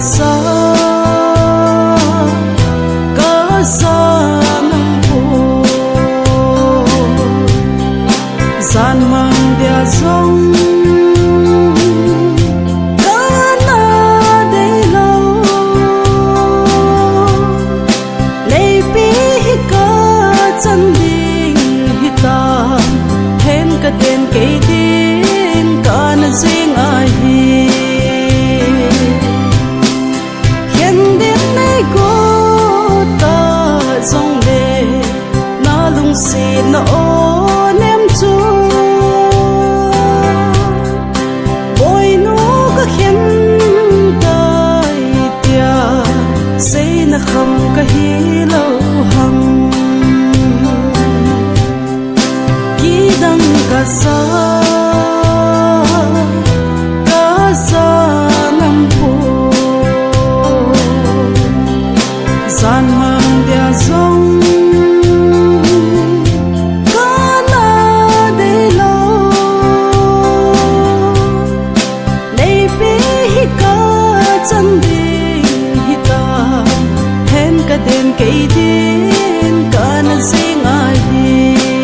sa nam po san mang dia zong kana dei lo lei pi ka chan ding hita hen ka den ke din kana zing a hi xin ô nem chu bồi nu ka khen tai tia sei na kham ka hi lo hang ki dang ka sa nam pu san mang dia zong den kei din kana sing a hi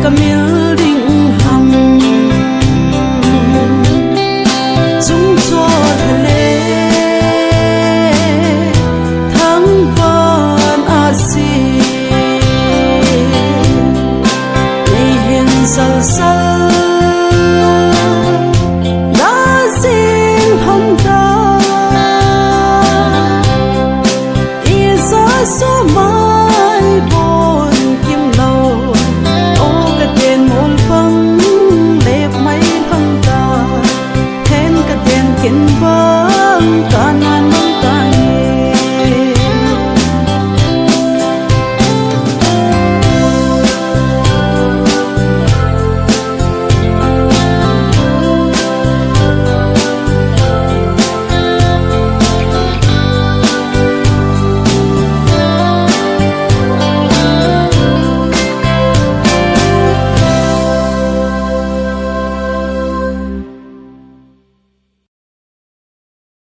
camil ding ham chung cho thale thang van asi nei hin sal sal la sing hom ta